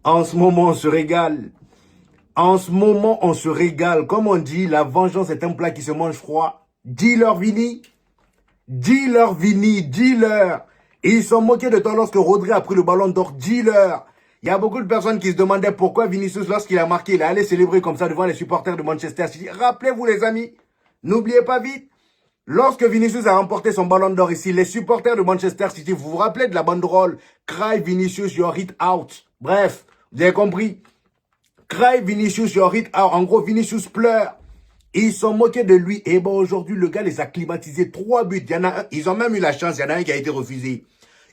En ce moment, on se régale. En ce moment, on se régale. Comme on dit, la vengeance est un plat qui se mange froid. Dis-leur, Vini. Dis-leur, Vini. Dis-leur. Ils sont moqués de toi lorsque Rodri a pris le ballon d'or. Dis-leur. Il y a beaucoup de personnes qui se demandaient pourquoi Vinicius, lorsqu'il a marqué, il est allé célébrer comme ça devant les supporters de Manchester City. Rappelez-vous, les amis. N'oubliez pas vite. Lorsque Vinicius a remporté son ballon d'or ici, les supporters de Manchester City, vous vous rappelez de la banderole Cry Vinicius, your hit out. Bref, vous avez compris. Cry Vinicius, your hit out. En gros, Vinicius pleure. Ils sont moqués de lui. Et bon, aujourd'hui, le gars les a climatisés. 3 buts. Il y en a un. Ils ont même eu la chance. Il y en a un qui a été refusé.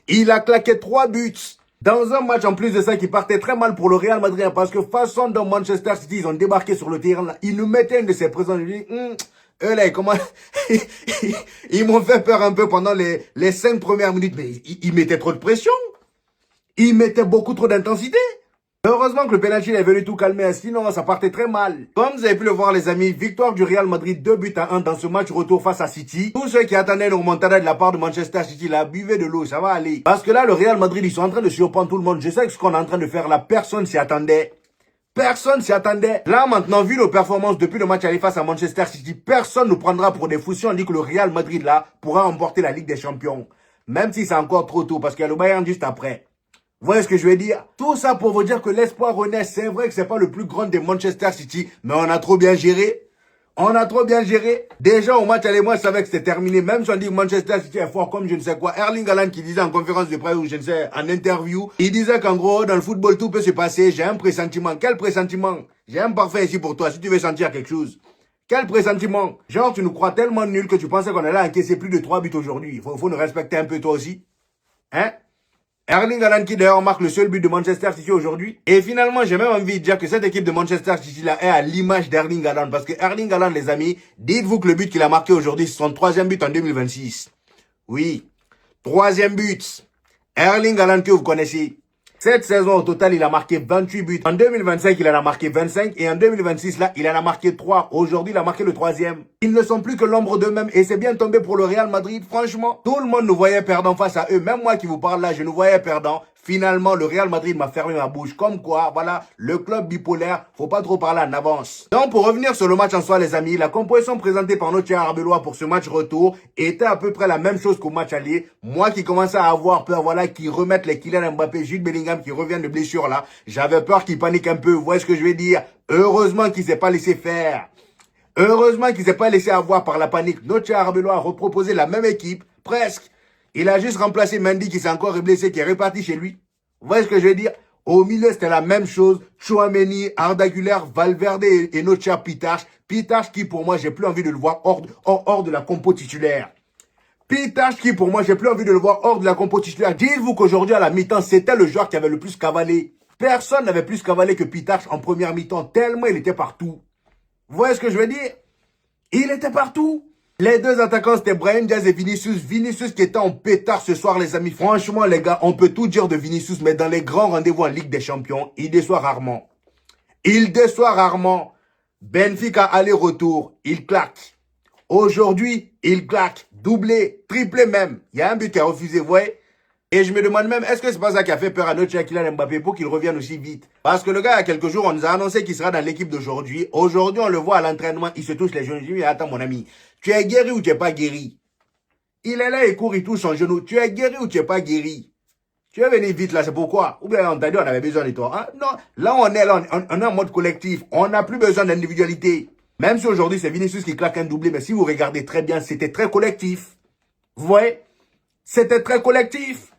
Il a claqué 3 buts. Dans un match en plus de ça qui partait très mal pour le Real Madrid. Parce que façon dont Manchester City, ils ont débarqué sur le terrain. Là, ils nous mettaient une de ces présents. Je dis, eux là, comment ils m'ont fait peur un peu pendant les 5 premières minutes. Mais ils mettaient trop de pression. Ils mettaient beaucoup trop d'intensité. Heureusement que le penalty est venu tout calmer, sinon ça partait très mal. Comme vous avez pu le voir les amis, victoire du Real Madrid 2-1 dans ce match retour face à City. Tous ceux qui attendaient une remontada de la part de Manchester City, là, buvez de l'eau, ça va aller. Parce que là, le Real Madrid, ils sont en train de surprendre tout le monde. Je sais que ce qu'on est en train de faire là, personne s'y attendait. Personne s'y attendait. Là, maintenant, vu nos performances depuis le match aller face à Manchester City, personne nous prendra pour des fous si on dit que le Real Madrid, là, pourra remporter la Ligue des Champions. Même si c'est encore trop tôt, parce qu'il y a le Bayern juste après. Vous voyez ce que je veux dire? Tout ça pour vous dire que l'espoir renaît. C'est vrai que c'est pas le plus grand de Manchester City, mais on a trop bien géré. On a trop bien géré. Déjà, au match aller, moi, je savais que c'était terminé. Même si on dit que Manchester City est fort comme je ne sais quoi. Erling Haaland qui disait en conférence de presse ou je ne sais, en interview, il disait qu'en gros, dans le football, tout peut se passer. J'ai un pressentiment. Quel pressentiment? J'ai un parfait ici pour toi, si tu veux sentir quelque chose. Quel pressentiment? Genre, tu nous crois tellement nul que tu pensais qu'on allait encaisser plus de 3 buts aujourd'hui. Faut nous respecter un peu toi aussi. Hein? Erling Haaland qui d'ailleurs marque le seul but de Manchester City aujourd'hui. Et finalement, j'ai même envie de dire que cette équipe de Manchester City là est à l'image d'Erling Haaland. Parce que Erling Haaland, les amis, dites-vous que le but qu'il a marqué aujourd'hui, c'est son 3e but en 2026. Oui, 3e but. Erling Haaland que vous connaissez. Cette saison, au total, il a marqué 28 buts. En 2025, il en a marqué 25. Et en 2026, là, il en a marqué 3. Aujourd'hui, il a marqué le 3e. Ils ne sont plus que l'ombre d'eux-mêmes. Et c'est bien tombé pour le Real Madrid. Franchement, tout le monde nous voyait perdant face à eux. Même moi qui vous parle là, je nous voyais perdant. Finalement, le Real Madrid m'a fermé ma bouche. Comme quoi, voilà, le club bipolaire, faut pas trop parler en avance. Donc, pour revenir sur le match en soi, les amis, la composition présentée par notre cher Arbeloa pour ce match retour était à peu près la même chose qu'au match aller. Moi qui commençais à avoir peur, voilà, qu'ils remettent les Kylian Mbappé, Jude Bellingham qui reviennent de blessure là. J'avais peur qu'ils paniquent un peu. Vous voyez ce que je veux dire? Heureusement qu'ils s'est pas laissé faire. Heureusement qu'ils s'est pas laissé avoir par la panique. Notre cher Arbeloa a reproposé la même équipe, presque. Il a juste remplacé Mendy qui s'est encore blessé, qui est reparti chez lui. Vous voyez ce que je veux dire? Au milieu, c'était la même chose. Chouameni, Arda Güler, Valverde et notre cher Pittard. Pittard qui, pour moi, j'ai plus envie de le voir hors de la compo titulaire. Pittard qui, pour moi, j'ai plus envie de le voir hors de la compo titulaire. Dites-vous qu'aujourd'hui, à la mi-temps, c'était le joueur qui avait le plus cavalé. Personne n'avait plus cavalé que Pittard en première mi-temps, tellement il était partout. Vous voyez ce que je veux dire? Il était partout. Les deux attaquants, c'était Brahim Diaz et Vinicius. Vinicius qui était en pétard ce soir, les amis. Franchement, les gars, on peut tout dire de Vinicius, mais dans les grands rendez-vous en Ligue des Champions, il déçoit rarement. Il déçoit rarement. Benfica aller-retour, il claque. Aujourd'hui, il claque. Doublé, triplé même. Il y a un but qui a refusé, vous voyez? Et je me demande même, est-ce que c'est pas ça qui a fait peur à notre cher Kylian Mbappé pour qu'il revienne aussi vite? Parce que le gars, il y a quelques jours, on nous a annoncé qu'il sera dans l'équipe d'aujourd'hui. Aujourd'hui, on le voit à l'entraînement, il se touche les genoux. Je dis, attends mon ami, tu es guéri ou tu n'es pas guéri? Il est là, il court, il touche son genou. Tu es guéri ou tu n'es pas guéri? Tu es venu vite là, c'est pourquoi? Ou bien on t'a dit, on avait besoin de toi. Hein? Non, là on est là, on est en mode collectif. On n'a plus besoin d'individualité. Même si aujourd'hui c'est Vinicius qui claque un doublé, mais si vous regardez très bien, c'était très collectif. Vous voyez? C'était très collectif.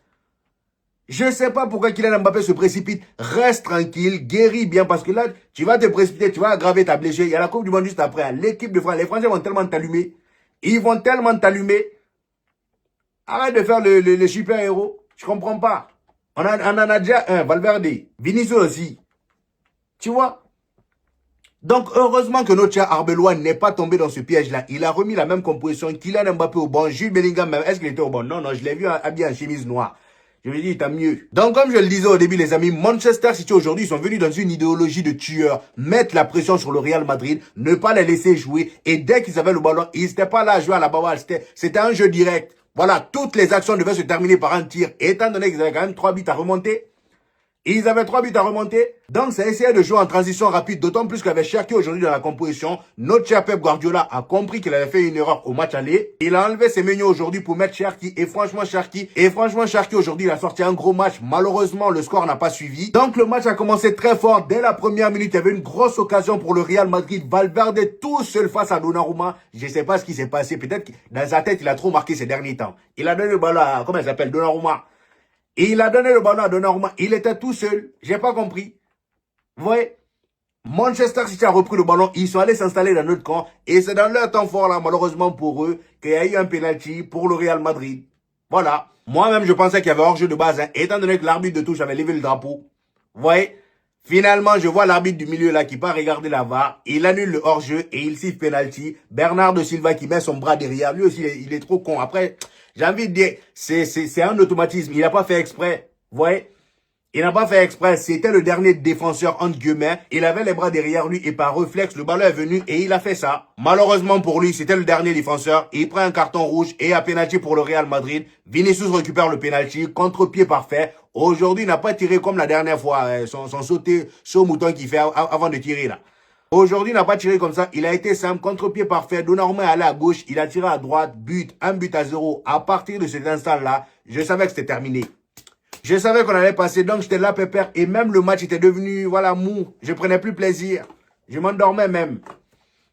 Je ne sais pas pourquoi Kylian Mbappé se précipite. Reste tranquille, guéris bien, parce que là, tu vas te précipiter, tu vas aggraver ta blessure. Il y a la Coupe du Monde juste après. L'équipe de France, les Français vont tellement t'allumer. Ils vont tellement t'allumer. Arrête de faire le super-héros. Je comprends pas. On en a déjà un, Valverde. Vinicius aussi. Tu vois? Donc, heureusement que notre cher Arbeloa n'est pas tombé dans ce piège-là. Il a remis la même composition. Kylian Mbappé au banc. Jude Bellingham même. Est-ce qu'il était au banc? Non, non, je l'ai vu habillé en chemise noire. Je me dis, t'as mieux. Donc, comme je le disais au début, les amis, Manchester City aujourd'hui, ils sont venus dans une idéologie de tueur. Mettre la pression sur le Real Madrid, ne pas les laisser jouer. Et dès qu'ils avaient le ballon, ils n'étaient pas là à jouer à la baballe. C'était un jeu direct. Voilà, toutes les actions devaient se terminer par un tir. Étant donné qu'ils avaient quand même 3 buts à remonter, Ils avaient 3 buts à remonter. Donc, ça essayait de jouer en transition rapide. D'autant plus qu'il y avait Cherki aujourd'hui dans la composition. Notre cher Pep Guardiola a compris qu'il avait fait une erreur au match aller. Il a enlevé ses Semenyo aujourd'hui pour mettre Cherki. Et franchement, Cherki aujourd'hui, il a sorti un gros match. Malheureusement, le score n'a pas suivi. Donc, le match a commencé très fort. Dès la première minute, il y avait une grosse occasion pour le Real Madrid. Valverde tout seul face à Donnarumma. Je ne sais pas ce qui s'est passé. Peut-être que dans sa tête, il a trop marqué ces derniers temps. Il a donné le ballon à, comment il s'appelle, Donnarumma. Et il a donné le ballon à Donnarumma. Il était tout seul. J'ai pas compris. Vous voyez, Manchester City a repris le ballon. Ils sont allés s'installer dans notre camp. Et c'est dans leur temps fort, là, malheureusement pour eux, qu'il y a eu un penalty pour le Real Madrid. Voilà. Moi-même, je pensais qu'il y avait hors-jeu de base, hein, étant donné que l'arbitre de touche avait levé le drapeau. Vous voyez, finalement, je vois l'arbitre du milieu, là, qui part regarder la VAR. Il annule le hors-jeu et il siffle penalty. Bernard de Silva qui met son bras derrière. Lui aussi, il est trop con. Après, j'ai envie de dire, c'est un automatisme. Il n'a pas fait exprès. Vous voyez? Il n'a pas fait exprès. C'était le dernier défenseur, entre guillemets. Il avait les bras derrière lui et par réflexe, le ballon est venu et il a fait ça. Malheureusement pour lui, c'était le dernier défenseur. Il prend un carton rouge et un penalty pour le Real Madrid. Vinicius récupère le penalty. Contre-pied parfait. Aujourd'hui, il n'a pas tiré comme la dernière fois. Son saut mouton qu'il fait avant de tirer là. Aujourd'hui, il n'a pas tiré comme ça. Il a été simple, contre-pied parfait. Donnarumma est allé à gauche. Il a tiré à droite. But, 1-0. À partir de cet instant-là, je savais que c'était terminé. Je savais qu'on allait passer. Donc, j'étais là, pépère. Et même le match était devenu, voilà, mou. Je prenais plus plaisir. Je m'endormais même.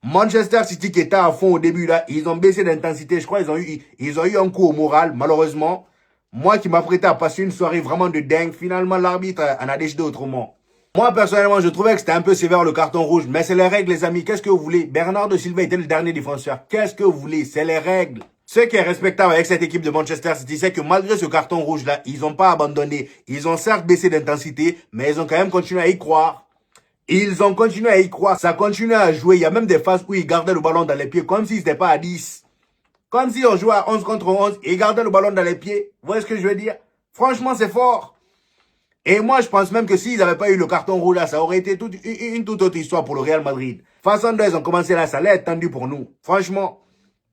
Manchester City qui était à fond au début, là, ils ont baissé d'intensité. Je crois qu'ils ont eu un coup au moral, malheureusement. Moi qui m'apprêtais à passer une soirée vraiment de dingue. Finalement, l'arbitre en a décidé autrement. Moi, personnellement, je trouvais que c'était un peu sévère le carton rouge. Mais c'est les règles, les amis. Qu'est-ce que vous voulez? Bernard de Silva était le dernier défenseur. Qu'est-ce que vous voulez? C'est les règles. Ce qui est respectable avec cette équipe de Manchester City, c'est que malgré ce carton rouge-là, ils n'ont pas abandonné. Ils ont certes baissé d'intensité, mais ils ont quand même continué à y croire. Ils ont continué à y croire. Ça continue à jouer. Il y a même des phases où ils gardaient le ballon dans les pieds, comme s'ils n'étaient pas à 10. Comme si on jouait à 11 contre 11 et ils gardaient le ballon dans les pieds. Vous voyez ce que je veux dire? Franchement, c'est fort. Et moi, je pense même que s'ils n'avaient pas eu le carton rouge là, ça aurait été une toute autre histoire pour le Real Madrid. Façon dont ils ont commencé là, ça allait être tendu pour nous. Franchement.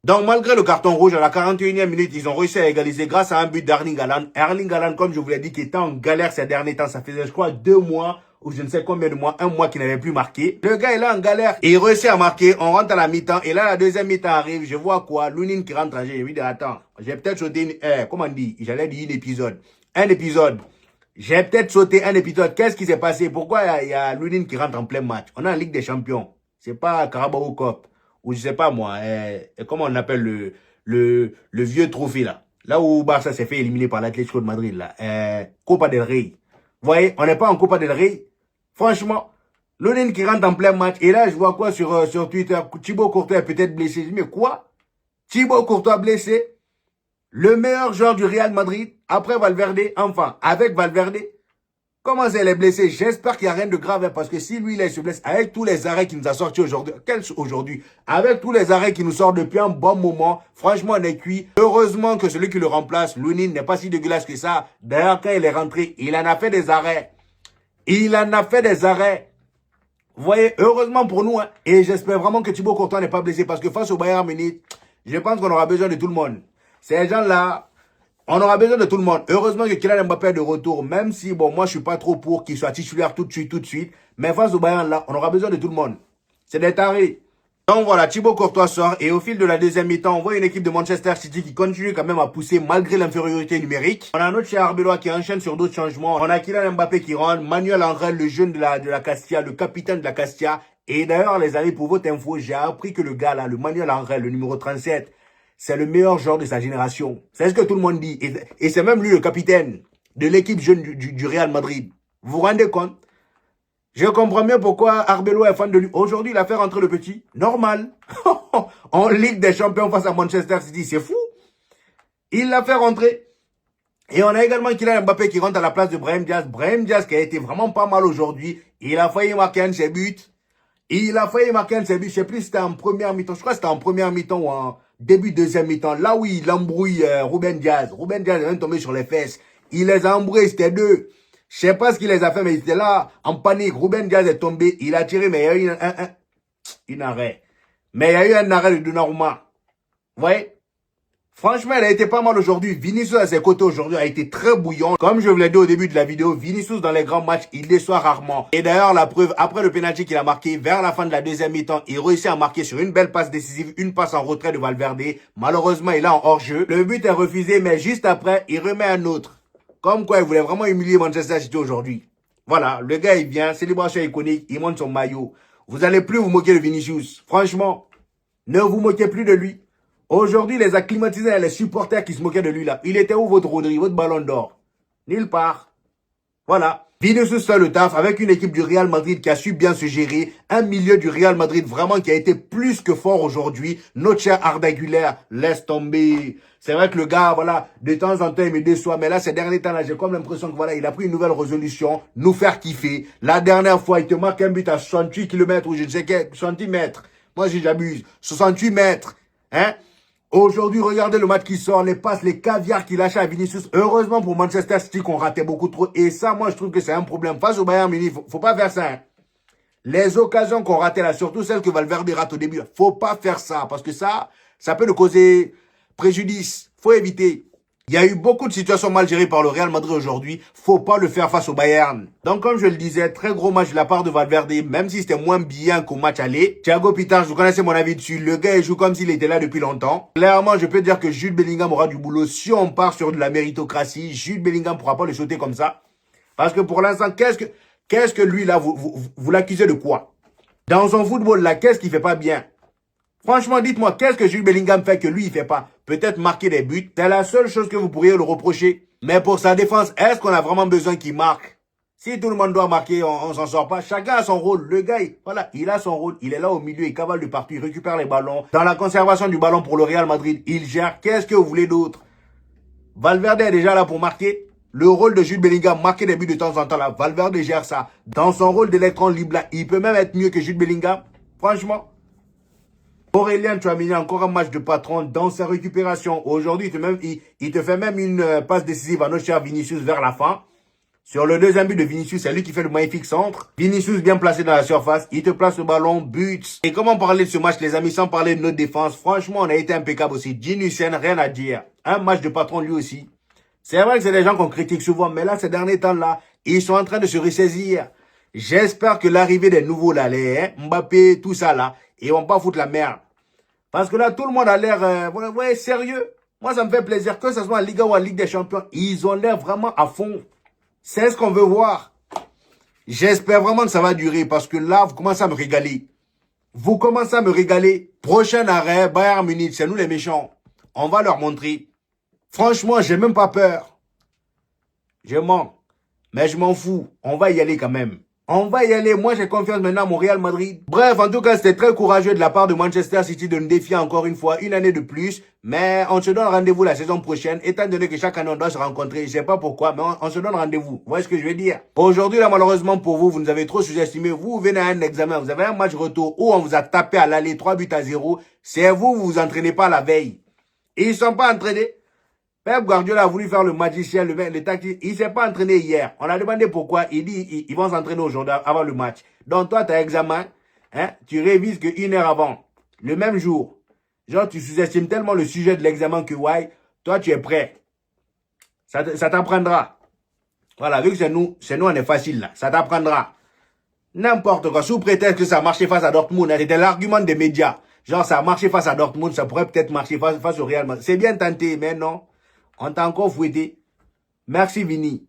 Donc, malgré le carton rouge, à la 41e minute, ils ont réussi à égaliser grâce à un but d'Erling Haaland. Erling Haaland, comme je vous l'ai dit, qui était en galère ces derniers temps. Ça faisait, je crois, 2 mois ou je ne sais combien de mois, 1 mois qu'il n'avait plus marqué. Le gars, il est en galère. Et il réussit à marquer. On rentre à la mi-temps. Et là, la deuxième mi-temps arrive. Je vois quoi? Lounine qui rentre en jeu. J'ai dit, attends, j'ai peut-être sauté comment on dit? J'allais dire un épisode. Un épisode. J'ai peut-être sauté un épisode. Qu'est-ce qui s'est passé? Pourquoi il y a Lounine qui rentre en plein match? On est en Ligue des Champions. C'est pas Carabao Cup. Ou je sais pas moi, comment on appelle le vieux trophée là. Là où Barça s'est fait éliminer par l'Atlético de Madrid là. Copa del Rey. Vous voyez, on n'est pas en Copa del Rey. Franchement, Lounine qui rentre en plein match. Et là, je vois quoi sur Twitter? Thibaut Courtois est peut-être blessé. Je dis, mais quoi? Thibaut Courtois blessé? Le meilleur joueur du Real Madrid, après Valverde, enfin, avec Valverde. Comment elle est blessée? J'espère qu'il n'y a rien de grave, hein, parce que si lui, il se blesse, avec tous les arrêts qu'il nous a sortis aujourd'hui, avec tous les arrêts qu'il nous sort depuis un bon moment, franchement, on est cuit. Heureusement que celui qui le remplace, Lounine, n'est pas si dégueulasse que ça. D'ailleurs, quand il est rentré, il en a fait des arrêts. Il en a fait des arrêts. Vous voyez, heureusement pour nous, hein, et j'espère vraiment que Thibaut Courtois n'est pas blessé, parce que face au Bayern Munich, je pense qu'on aura besoin de tout le monde. Ces gens-là, on aura besoin de tout le monde. Heureusement que Kylian Mbappé est de retour, même si, bon, moi, je suis pas trop pour qu'il soit titulaire tout de suite. Mais face au Bayern, là, on aura besoin de tout le monde. C'est des tarés. Donc voilà, Thibaut Courtois sort et au fil de la deuxième mi-temps, on voit une équipe de Manchester City qui continue quand même à pousser malgré l'infériorité numérique. On a notre cher Arbeloa qui enchaîne sur d'autres changements. On a Kylian Mbappé qui rentre, Manuel Angel, le jeune de la Castilla, le capitaine de la Castilla. Et d'ailleurs, les amis, pour votre info, j'ai appris que le gars là, le Manuel Angel, le numéro 37, c'est le meilleur joueur de sa génération. C'est ce que tout le monde dit. Et c'est même lui le capitaine de l'équipe jeune du Real Madrid. Vous vous rendez compte? Je comprends bien pourquoi Arbeloa est fan de lui. Aujourd'hui, il a fait rentrer le petit. Normal. En Ligue des Champions face à Manchester City. C'est fou. Il l'a fait rentrer. Et on a également Kylian Mbappé qui rentre à la place de Brahim Diaz. Brahim Diaz qui a été vraiment pas mal aujourd'hui. Il a failli marquer un de ses buts. Il a failli marquer un de ses buts. Je sais plus si c'était en première mi-temps. Je crois que c'était en première mi-temps ou en début deuxième mi-temps. Là où il embrouille Ruben Diaz. Ruben Diaz est même tombé sur les fesses. Il les a embrouillés, c'était deux. Je sais pas ce qu'il les a fait, mais il était là en panique. Ruben Diaz est tombé. Il a tiré, mais il y a eu un arrêt. Mais il y a eu un arrêt de Donnarumma. Vous voyez? Franchement, elle a été pas mal aujourd'hui. Vinicius à ses côtés aujourd'hui a été très bouillant. Comme je vous l'ai dit au début de la vidéo, Vinicius dans les grands matchs, il déçoit rarement. Et d'ailleurs, la preuve, après le penalty qu'il a marqué, vers la fin de la deuxième mi-temps, il réussit à marquer sur une belle passe décisive, une passe en retrait de Valverde. Malheureusement, il est en hors-jeu. Le but est refusé, mais juste après, il remet un autre. Comme quoi, il voulait vraiment humilier Manchester City aujourd'hui. Voilà, le gars, il vient, célébration iconique, il monte son maillot. Vous allez plus vous moquer de Vinicius. Franchement, ne vous moquez plus de lui. Aujourd'hui, les acclimatisés et les supporters qui se moquaient de lui là. Il était où votre Rodri, votre ballon d'or? Nulle part. Voilà. Vinicius fait le taf avec une équipe du Real Madrid qui a su bien se gérer. Un milieu du Real Madrid vraiment qui a été plus que fort aujourd'hui. Notre cher Arda Güler, laisse tomber. C'est vrai que le gars, voilà, de temps en temps, il me déçoit. Mais là, ces derniers temps-là, j'ai comme l'impression que voilà, il a pris une nouvelle résolution. Nous faire kiffer. La dernière fois, il te marque un but à 68 km ou je ne sais quel, 60 mètres. Moi, si j'abuse. 68 mètres. Hein? Aujourd'hui, regardez le match qui sort, les passes, les caviars qu'il lâche à Vinicius. Heureusement pour Manchester City qu'on ratait beaucoup trop. Et ça, moi, je trouve que c'est un problème. Face au Bayern Munich, faut pas faire ça. Hein. Les occasions qu'on ratait là, surtout celles que Valverde rate au début, faut pas faire ça. Parce que ça peut nous causer préjudice. Faut éviter. Il y a eu beaucoup de situations mal gérées par le Real Madrid aujourd'hui. Faut pas le faire face au Bayern. Donc, comme je le disais, très gros match de la part de Valverde, même si c'était moins bien qu'au match aller. Thiago Pitard, vous connaissez mon avis dessus. Le gars, il joue comme s'il était là depuis longtemps. Clairement, je peux dire que Jude Bellingham aura du boulot. Si on part sur de la méritocratie, Jude Bellingham pourra pas le sauter comme ça. Parce que pour l'instant, qu'est-ce que lui, là, vous l'accusez de quoi? Dans son football, là, qu'est-ce qu'il fait pas bien? Franchement, dites-moi, qu'est-ce que Jude Bellingham fait que lui, il fait pas? Peut-être marquer des buts. C'est la seule chose que vous pourriez le reprocher. Mais pour sa défense, est-ce qu'on a vraiment besoin qu'il marque? Si tout le monde doit marquer, on s'en sort pas. Chacun a son rôle. Le gars, voilà, il a son rôle. Il est là au milieu, il cavale de partout, il récupère les ballons. Dans la conservation du ballon pour le Real Madrid, il gère. Qu'est-ce que vous voulez d'autre? Valverde est déjà là pour marquer. Le rôle de Jude Bellingham, marquer des buts de temps en temps là. Valverde gère ça. Dans son rôle d'électron libre là, il peut même être mieux que Jude Bellingham. Franchement. Aurélien Tchouameni a encore un match de patron dans sa récupération. Aujourd'hui, il te fait même une passe décisive à notre cher Vinicius vers la fin. Sur le deuxième but de Vinicius, c'est lui qui fait le magnifique centre. Vinicius bien placé dans la surface. Il te place le ballon, but. Et comment parler de ce match, les amis, sans parler de notre défense? Franchement, on a été impeccable aussi. Ginhusen, rien à dire. Un match de patron lui aussi. C'est vrai que c'est des gens qu'on critique souvent, mais là, ces derniers temps-là, ils sont en train de se ressaisir. J'espère que l'arrivée des nouveaux là, les Mbappé, tout ça là, ils vont pas foutre la merde. Parce que là, tout le monde a l'air ouais, sérieux. Moi, ça me fait plaisir que ce soit en Liga ou en Ligue des Champions. Ils ont l'air vraiment à fond. C'est ce qu'on veut voir. J'espère vraiment que ça va durer parce que là, vous commencez à me régaler. Vous commencez à me régaler. Prochain arrêt, Bayern Munich, c'est nous les méchants. On va leur montrer. Franchement, j'ai même pas peur. Je mens. Mais je m'en fous. On va y aller quand même. On va y aller. Moi, j'ai confiance maintenant à mon Real Madrid. Bref, en tout cas, c'était très courageux de la part de Manchester City de nous défier encore une fois, une année de plus. Mais on se donne rendez-vous la saison prochaine. Étant donné que chaque année, on doit se rencontrer. Je sais pas pourquoi, mais on se donne rendez-vous. Vous voyez ce que je veux dire? Aujourd'hui, là, malheureusement pour vous, vous nous avez trop sous-estimé. Vous venez à un examen. Vous avez un match retour où on vous a tapé à l'aller 3-0. C'est vous, vous entraînez pas la veille. Et ils sont pas entraînés. Pep Guardiola a voulu faire le magicien, le tactique. Il s'est pas entraîné hier. On a demandé pourquoi. Il dit ils vont s'entraîner aujourd'hui avant le match. Donc toi, tu as examen. Hein, tu révises que 1 heure avant. Le même jour. Genre, tu sous-estimes tellement le sujet de l'examen que, ouais, toi, tu es prêt. Ça t'apprendra. Voilà, vu que c'est nous, on est facile là. Ça t'apprendra. N'importe quoi. Sous prétexte que ça a marché face à Dortmund. C'était l'argument des médias. Genre, ça a marché face à Dortmund. Ça pourrait peut-être marcher face au Real Madrid. C'est bien tenté, mais non. On t'a encore fouetté. Merci Vini.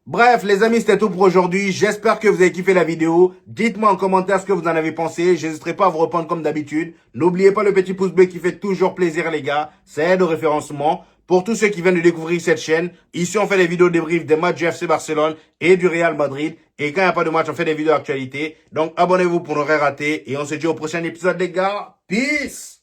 Bref, les amis, c'était tout pour aujourd'hui. J'espère que vous avez kiffé la vidéo. Dites-moi en commentaire ce que vous en avez pensé. J'hésiterai pas à vous répondre comme d'habitude. N'oubliez pas le petit pouce bleu qui fait toujours plaisir, les gars. Ça aide au référencement. Pour tous ceux qui viennent de découvrir cette chaîne, ici on fait des vidéos débriefs des matchs du FC Barcelone et du Real Madrid. Et quand il n'y a pas de match, on fait des vidéos d'actualité. Donc abonnez-vous pour ne rien rater. Et on se dit au prochain épisode, les gars. Peace!